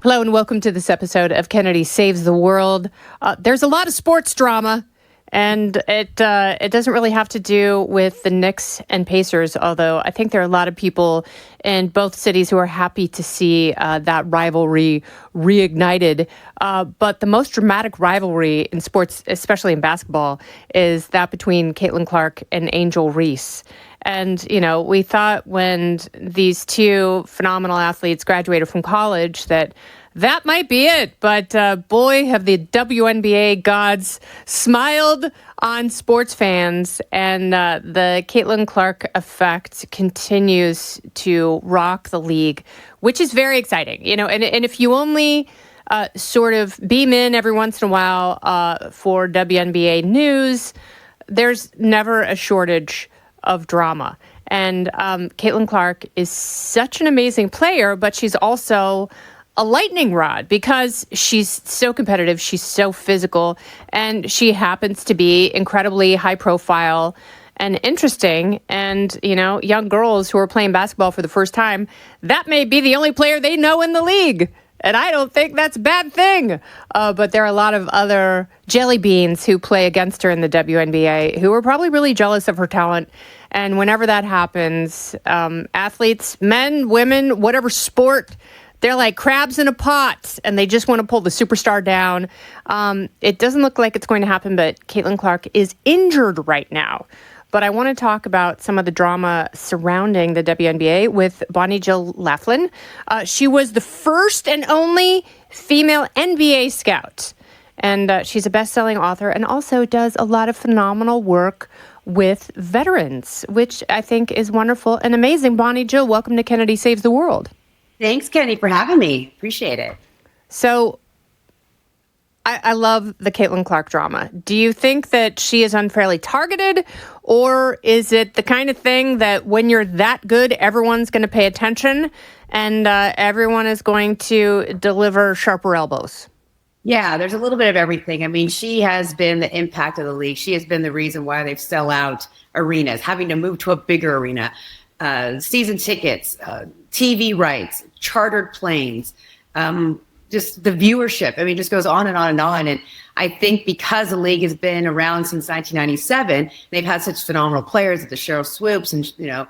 Hello and welcome to this episode of Kennedy Saves the World. There's a lot of sports drama, and it doesn't really have to do with the Knicks and Pacers, although I think there are a lot of people in both cities who are happy to see that rivalry reignited. But the most dramatic rivalry in sports, especially in basketball, is that between Caitlyn Clark and Angel Reese. And, you know, we thought when these two phenomenal athletes graduated from college that might be it. But boy, have the WNBA gods smiled on sports fans. And the Caitlyn Clark effect continues to rock the league, which is very exciting. You know, and if you only sort of beam in every once in a while for WNBA news, there's never a shortage of drama. And Caitlyn Clark is such an amazing player, but she's also a lightning rod because she's so competitive, she's so physical, and she happens to be incredibly high profile and interesting. And, you know, young girls who are playing basketball for the first time, that may be the only player they know in the league. And I don't think that's a bad thing. But there are a lot of other jelly beans who play against her in the WNBA who are probably really jealous of her talent. And whenever that happens, athletes, men, women, whatever sport, they're like crabs in a pot, and they just want to pull the superstar down. It doesn't look like it's going to happen, but Caitlyn Clark is injured right now. But I want to talk about some of the drama surrounding the WNBA with Bonnie Jill Laflin. She was the first and only female NBA scout. And she's a best-selling author and also does a lot of phenomenal work with veterans, which I think is wonderful and amazing. Bonnie Jill, welcome to Kennedy Saves the World. Thanks, Kenny, for having me. Appreciate it. So I love the Caitlyn Clark drama. Do you think that she is unfairly targeted, or is it the kind of thing that when you're that good, everyone's going to pay attention and everyone is going to deliver sharper elbows? Yeah, there's a little bit of everything. I mean, she has been the impact of the league. She has been the reason why they've sell out arenas, having to move to a bigger arena, season tickets, TV rights, chartered planes, just the viewership. I mean, it just goes on and on and on. And I think because the league has been around since 1997, they've had such phenomenal players, the Cheryl Swoops and, you know,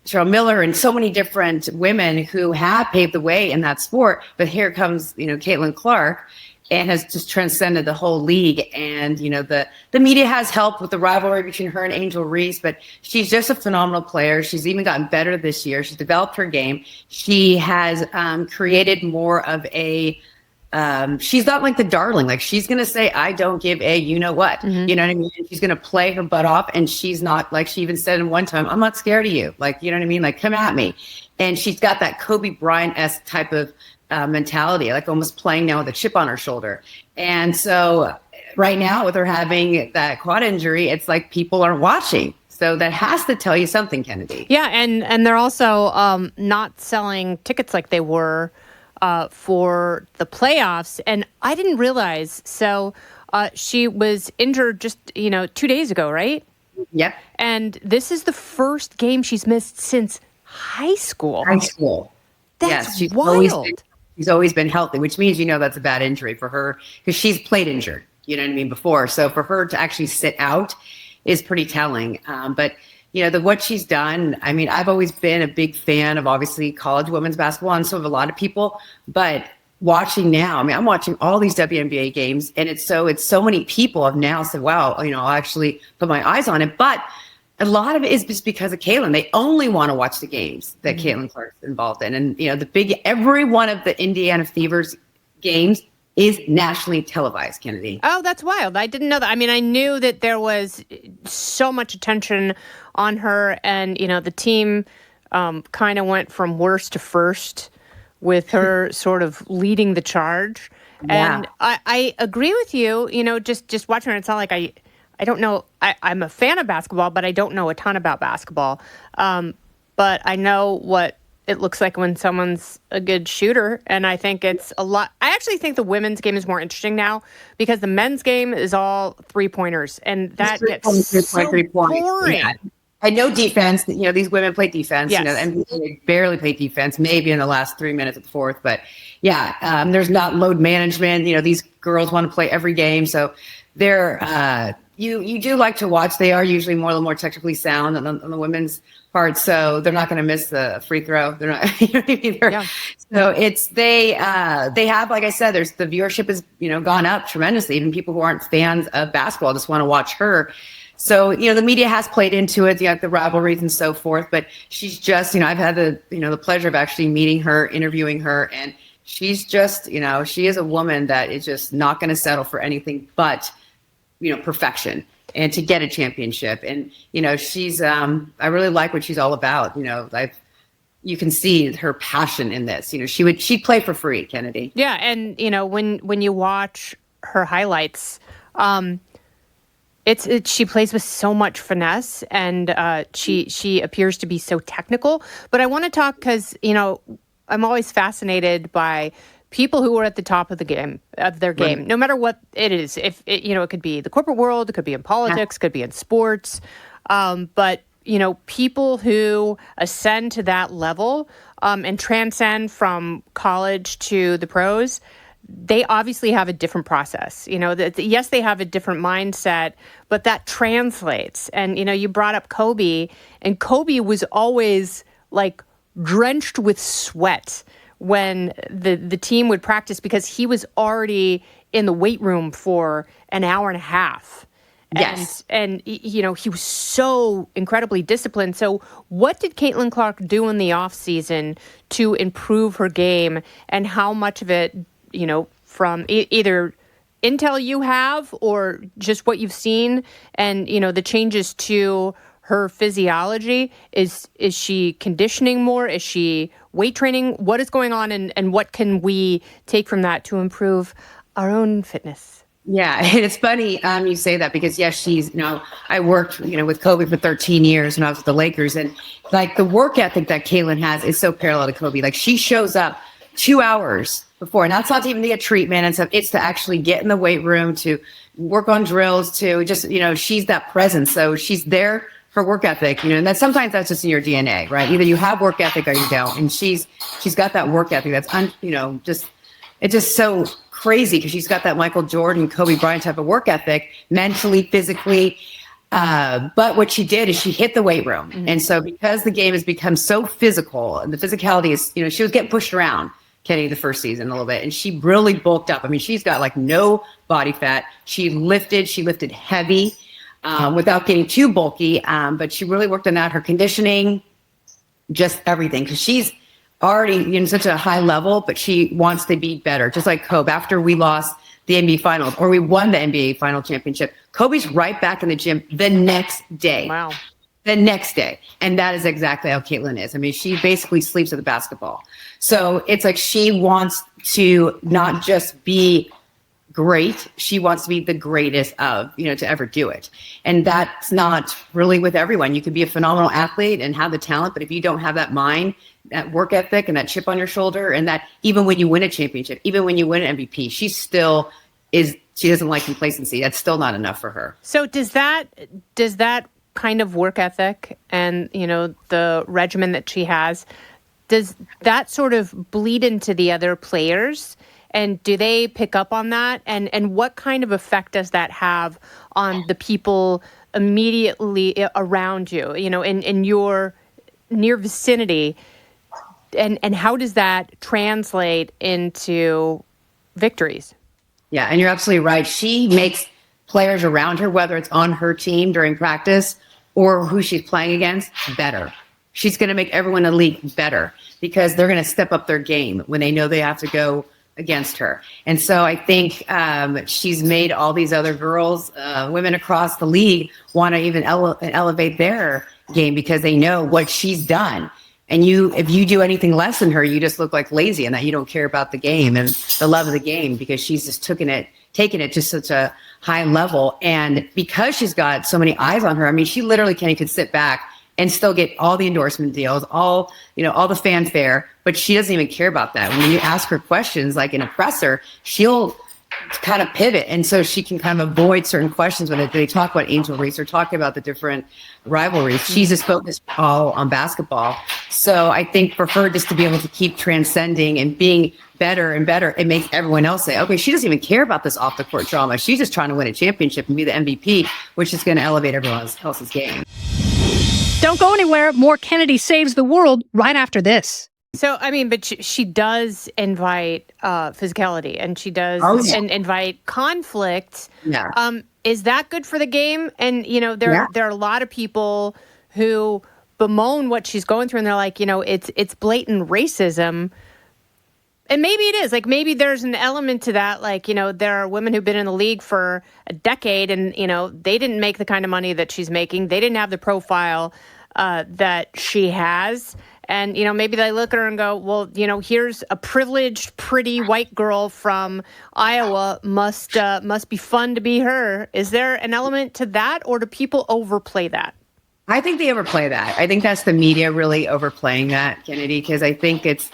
Cheryl Miller and so many different women who have paved the way in that sport. But here comes, you know, Caitlyn Clark, and has just transcended the whole league. And, you know, the media has helped with the rivalry between her and Angel Reese, but she's just a phenomenal player. She's even gotten better this year. She's developed her game. She has created more of a, she's not like the darling. Like, she's going to say, I don't give a, you know what, you know what I mean? She's going to play her butt off. And she's not, like she even said in one time, I'm not scared of you. Like, you know what I mean? Like, come at me. And she's got that Kobe Bryant-esque type of mentality, like almost playing now with a chip on her shoulder. And so right now with her having that quad injury, it's like people are watching. So that has to tell you something, Kennedy. Yeah, and they're also not selling tickets like they were for the playoffs. And I didn't realize. So she was injured just, 2 days ago, right? Yep. And this is the first game she's missed since high school. That's yes, wild. She's always been healthy, which means, that's a bad injury for her because she's played injured, before. So for her to actually sit out is pretty telling. But, what she's done, I mean, I've always been a big fan of obviously college women's basketball and so have a lot of people, but watching now, I mean, I'm watching all these WNBA games and it's so many people have now said, wow, I'll actually put my eyes on it. But a lot of it is just because of Caitlyn. They only want to watch the games that Caitlyn Clark's involved in. And, every one of the Indiana Fevers games is nationally televised, Kennedy. Oh, that's wild. I didn't know that. I mean, I knew that there was so much attention on her and, the team kind of went from worst to first with her sort of leading the charge. Yeah. And I agree with you, just watching her. It's not like I don't know. I'm a fan of basketball, but I don't know a ton about basketball. But I know what it looks like when someone's a good shooter. And I think it's a lot. I actually think the women's game is more interesting now because the men's game is all 3-pointers. And that gets so boring. Yeah. had no defense. These women play defense. Yes. And they barely play defense, maybe in the last 3 minutes of the fourth. But yeah, there's not load management. These girls want to play every game, so they're you do like to watch. They are usually a little more technically sound on the women's part, so they're not going to miss the free throw. They're not. You know what I mean? Yeah. So it's they have, like I said, there's the viewership has gone up tremendously. Even people who aren't fans of basketball just want to watch her. So, the media has played into it, the rivalries and so forth, but she's just, I've had the pleasure of actually meeting her, interviewing her, and she's just, she is a woman that is just not going to settle for anything but, perfection and to get a championship. And, she's, I really like what she's all about. You can see her passion in this. She'd play for free, Kennedy. Yeah. And, when you watch her highlights, she plays with so much finesse, and she appears to be so technical. But I want to talk because I'm always fascinated by people who are at the top of their game, right, no matter what it is. If it could be the corporate world, it could be in politics, could be in sports, but people who ascend to that level and transcend from college to the pros, they obviously have a different process. Yes, they have a different mindset, but that translates. And, you brought up Kobe, and Kobe was always like drenched with sweat when the team would practice because he was already in the weight room for an hour and a half. Yes. And he was so incredibly disciplined. So what did Caitlyn Clark do in the off season to improve her game, and how much of it, from either intel you have or just what you've seen and, the changes to her physiology? Is she conditioning more? Is she weight training? What is going on, and what can we take from that to improve our own fitness? Yeah, and it's funny you say that because, yes, she's, I worked, with Kobe for 13 years when I was with the Lakers, and like the work ethic that Caitlyn has is so parallel to Kobe. Like she shows up 2 hours before, and that's not to even to get treatment and stuff. It's to actually get in the weight room, to work on drills, to just, she's that presence. So she's there for work ethic, and that sometimes that's just in your DNA, right? Either you have work ethic or you don't. And she's got that work ethic that's, it's just so crazy because she's got that Michael Jordan, Kobe Bryant type of work ethic, mentally, physically. But what she did is she hit the weight room. Mm-hmm. And so because the game has become so physical, and the physicality is, she was getting pushed around, Kenny, the first season a little bit, and she really bulked up. I mean, she's got like no body fat. She lifted heavy without getting too bulky. But she really worked on that, her conditioning, just everything. Because she's already in such a high level, but she wants to be better. Just like Kobe, after we lost the NBA Finals, or we won the NBA Final Championship, Kobe's right back in the gym the next day. Wow. The next day. And that is exactly how Caitlyn is. I mean, she basically sleeps with the basketball. So it's like she wants to not just be great, she wants to be the greatest of, to ever do it. And that's not really with everyone. You could be a phenomenal athlete and have the talent, but if you don't have that mind, that work ethic, and that chip on your shoulder, and that even when you win a championship, even when you win an MVP, she doesn't like complacency. That's still not enough for her. So does that kind of work ethic and, the regimen that she has, does that sort of bleed into the other players? And do they pick up on that? And what kind of effect does that have on the people immediately around you, in your near vicinity? And how does that translate into victories? Yeah, and you're absolutely right. She makes players around her, whether it's on her team during practice or who she's playing against, better. She's going to make everyone in the league better because they're going to step up their game when they know they have to go against her. And so I think she's made all these other girls, women across the league, want to even elevate their game because they know what she's done. And if you do anything less than her, you just look like lazy and that you don't care about the game and the love of the game because she's just taken it to such a high level. And because she's got so many eyes on her, I mean, she literally could sit back and still get all the endorsement deals, all the fanfare, but she doesn't even care about that. When you ask her questions like in a presser, she'll kind of pivot. And so she can kind of avoid certain questions when they talk about Angel Reese or talk about the different rivalries. She's just focused all on basketball. So I think for her just to be able to keep transcending and being better and better, it makes everyone else say, okay, she doesn't even care about this off the court drama. She's just trying to win a championship and be the MVP, which is going to elevate everyone else's game. Don't go anywhere. More Kennedy Saves the World right after this. So, I mean, but she does invite physicality, and she does invite conflict. Yeah. Is that good for the game? And, there are a lot of people who bemoan what she's going through, and they're like, it's blatant racism. And maybe it is. Like, maybe there's an element to that. Like, there are women who've been in the league for a decade, and, they didn't make the kind of money that she's making. They didn't have the profile that she has. And, maybe they look at her and go, well, here's a privileged, pretty white girl from Iowa. Must be fun to be her. Is there an element to that, or do people overplay that? I think they overplay that. I think that's the media really overplaying that, Kennedy, because I think it's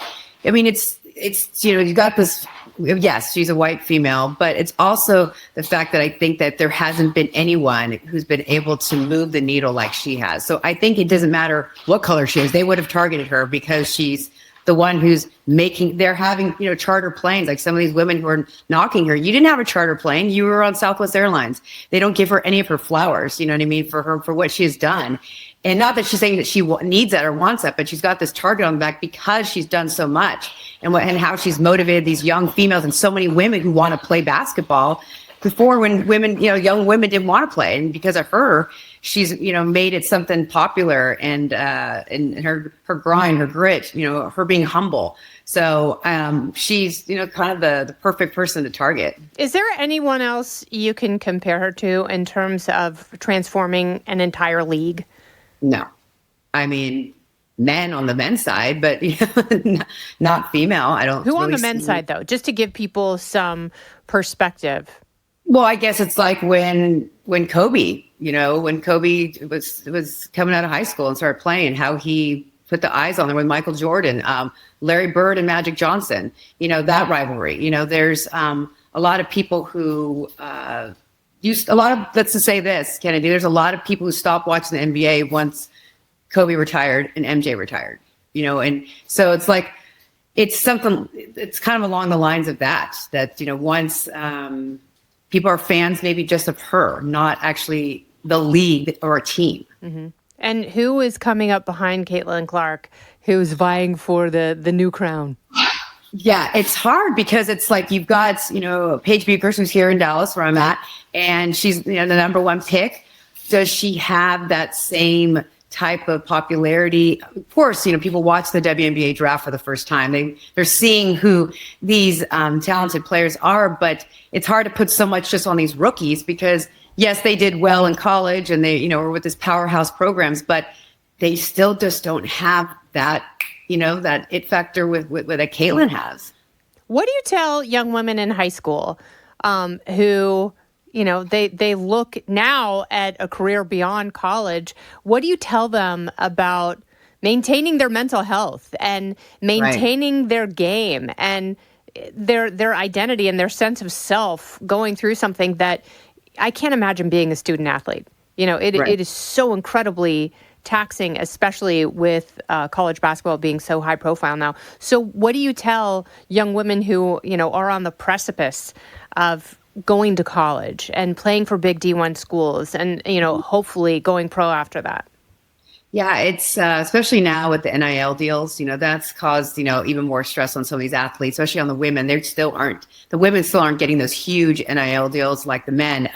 you got this, yes, she's a white female, but it's also the fact that I think that there hasn't been anyone who's been able to move the needle like she has. So I think it doesn't matter what color she is. They would have targeted her because she's the one who's they're having, charter planes, like some of these women who are knocking her. You didn't have a charter plane. You were on Southwest Airlines. They don't give her any of her flowers, you know what I mean, for what she has done. And not that she's saying that she needs that or wants that, but she's got this target on the back because she's done so much and how she's motivated these young females and so many women who want to play basketball before, when women, young women didn't want to play. And because of her, she's, made it something popular, and her grind, her grit, her being humble. So she's, kind of the perfect person to target. Is there anyone else you can compare her to in terms of transforming an entire league? No. I mean, men on the men's side, but not female. I don't. Who on the men's side, though? Just to give people some perspective. Well, I guess it's like when Kobe, when Kobe was coming out of high school and started playing, how he put the eyes on there with Michael Jordan, Larry Bird and Magic Johnson, that rivalry. There's a lot of people who let's just say this, Kennedy, there's a lot of people who stopped watching the NBA once Kobe retired and MJ retired, and so it's like, it's something, it's kind of along the lines of that, once people are fans maybe just of her, not actually the league or a team. Mm-hmm. And who is coming up behind Caitlyn Clark, who's vying for the new crown? Yeah, it's hard because it's like you've got, Paige Bueckers, who's here in Dallas where I'm at, and she's, the number one pick. Does she have that same type of popularity? Of course, people watch the WNBA draft for the first time. They're seeing who these talented players are, but it's hard to put so much just on these rookies because, yes, they did well in college and they, were with this powerhouse programs, but they still just don't have that, that it factor with that Caitlyn has. What do you tell young women in high school who, they look now at a career beyond college? What do you tell them about maintaining their mental health and maintaining their game and their identity and their sense of self going through something that I can't imagine being a student athlete? It is so incredibly taxing, especially with college basketball being so high profile now. So what do you tell young women who, are on the precipice of going to college and playing for big D1 schools and, hopefully going pro after that? Yeah, it's especially now with the NIL deals, that's caused, even more stress on some of these athletes, especially on the women. The women still aren't getting those huge NIL deals like the men.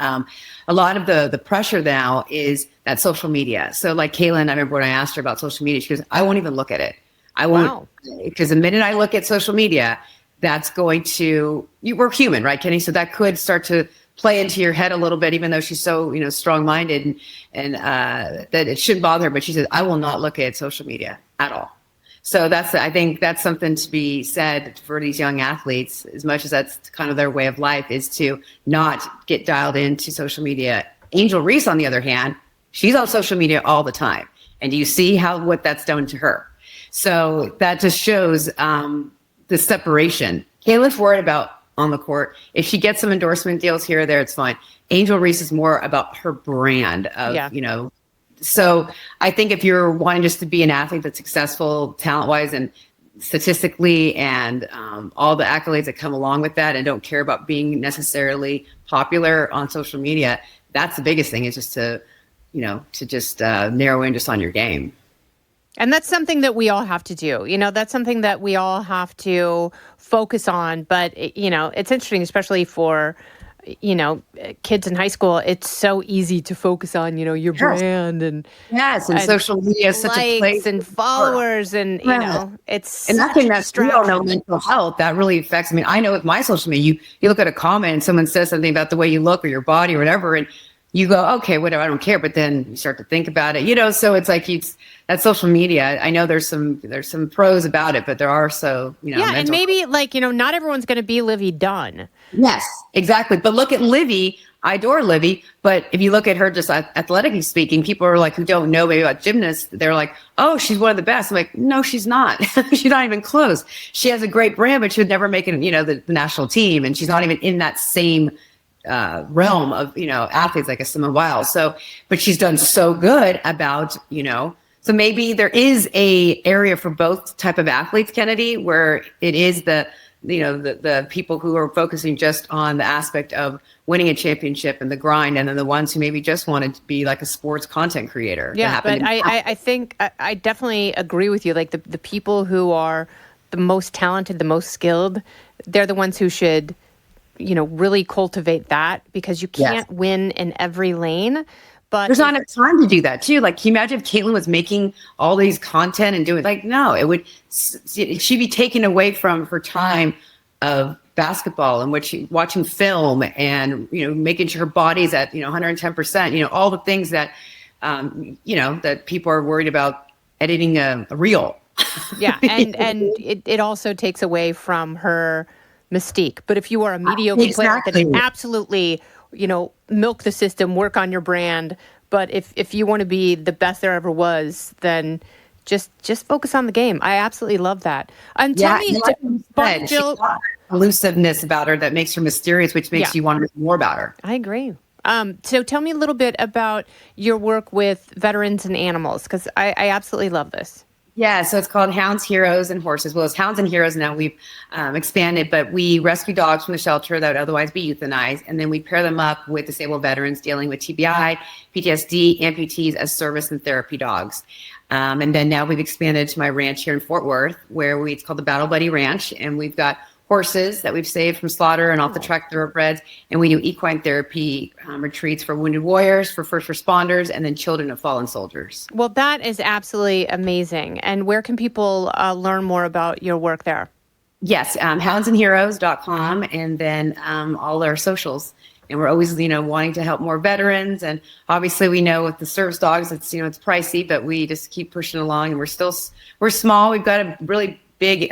A lot of the pressure now is that social media. So like Caitlyn, I remember when I asked her about social media, she goes, I won't even look at it. I won't, because the minute I look at social media, that's going to, we're human, right, Kenny? So that could start to play into your head a little bit, even though she's so, strong-minded and that it shouldn't bother her. But she says, I will not look at social media at all. So I think that's something to be said for these young athletes, as much as that's kind of their way of life, is to not get dialed into social media. Angel Reese, on the other hand, she's on social media all the time. And do you see what that's done to her? So that just shows the separation. Caitlyn's worried about on the court. If she gets some endorsement deals here or there, it's fine. Angel Reese is more about her brand of, so I think if you're wanting just to be an athlete that's successful talent-wise and statistically and all the accolades that come along with that and don't care about being necessarily popular on social media, that's the biggest thing is just to narrow in just on your game. And that's something that we all have to do. That's something that we all have to focus on. But, it's interesting, especially for, kids in high school. It's so easy to focus on, your brand and social media is such a place and followers and, it's and nothing that's we all know mental health that really affects. I mean, I know with my social media, you look at a comment and someone says something about the way you look or your body or whatever, and you go, okay, whatever, I don't care. But then you start to think about it, so it's like that's social media. I know there's some pros about it, but there are and maybe not everyone's going to be Livy Dunn. Yes, exactly. But look at Livy. I adore Livy. But if you look at her just athletically speaking, people are like, who don't know maybe about gymnasts, they're like, oh, she's one of the best. I'm like, no, she's not. She's not even close. She has a great brand, but she would never make it, the national team. And she's not even in that same realm of, athletes like a Simone Biles. So, but she's done so good about, so maybe there is a area for both type of athletes, Kennedy, where it is the people who are focusing just on the aspect of winning a championship and the grind, and then the ones who maybe just wanted to be like a sports content creator. Yeah, but I think I definitely agree with you. Like the people who are the most talented, the most skilled, they're the ones who should, really cultivate that, because you can't win in every lane. But there's not enough time to do that too. Like, can you imagine if Caitlyn was making all these content and doing no, she'd be taken away from her time of basketball and watching film and, making sure her body's at, 110%, all the things that, that people are worried about editing a reel. Yeah. And it also takes away from her mystique. But if you are a mediocre player, then absolutely, milk the system, work on your brand. But if you want to be the best there ever was, then just focus on the game. I absolutely love that. And tell me, Bonnie Jill, elusiveness about her that makes her mysterious, which makes you want to know more about her. I agree. So tell me a little bit about your work with veterans and animals, because I absolutely love this. Yeah, so it's called Hounds, Heroes, and Horses. Well, it's Hounds and Heroes now. We've expanded, but we rescue dogs from the shelter that would otherwise be euthanized, and then we pair them up with disabled veterans dealing with TBI, PTSD, amputees as service and therapy dogs. And then now we've expanded to my ranch here in Fort Worth, where it's called the Battle Buddy Ranch, and we've got horses that we've saved from slaughter and off the track thoroughbreds. And we do equine therapy retreats for wounded warriors, for first responders, and then children of fallen soldiers. Well, that is absolutely amazing. And where can people learn more about your work there? Yes, houndsandheroes.com, and then all our socials. And we're always, wanting to help more veterans. And obviously we know with the service dogs, it's pricey, but we just keep pushing along, and we're small. We've got a really big,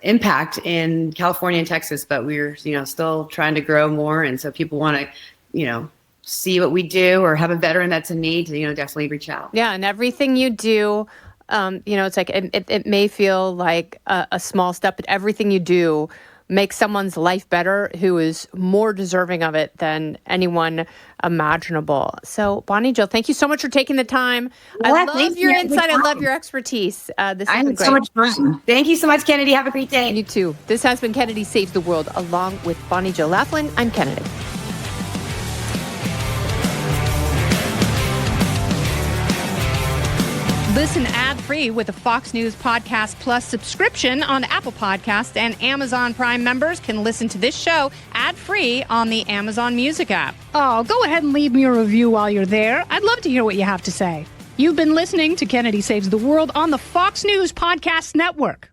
impact in California and Texas, but we're, still trying to grow more. And so people want to, see what we do or have a veteran that's in need to, definitely reach out. Yeah. And everything you do, it's like, it may feel like a small step, but everything you do makes someone's life better who is more deserving of it than anyone imaginable. So, Bonnie Jill, thank you so much for taking the time. I love your insight. I love your expertise. This has been great. So much fun. Thank you so much, Kennedy. Have a great day. You too. This has been Kennedy Saves the World, along with Bonnie Jill Laflin. I'm Kennedy. Listen ad-free with a Fox News Podcast Plus subscription on Apple Podcasts, and Amazon Prime members can listen to this show ad-free on the Amazon Music app. Oh, go ahead and leave me a review while you're there. I'd love to hear what you have to say. You've been listening to Kennedy Saves the World on the Fox News Podcast Network.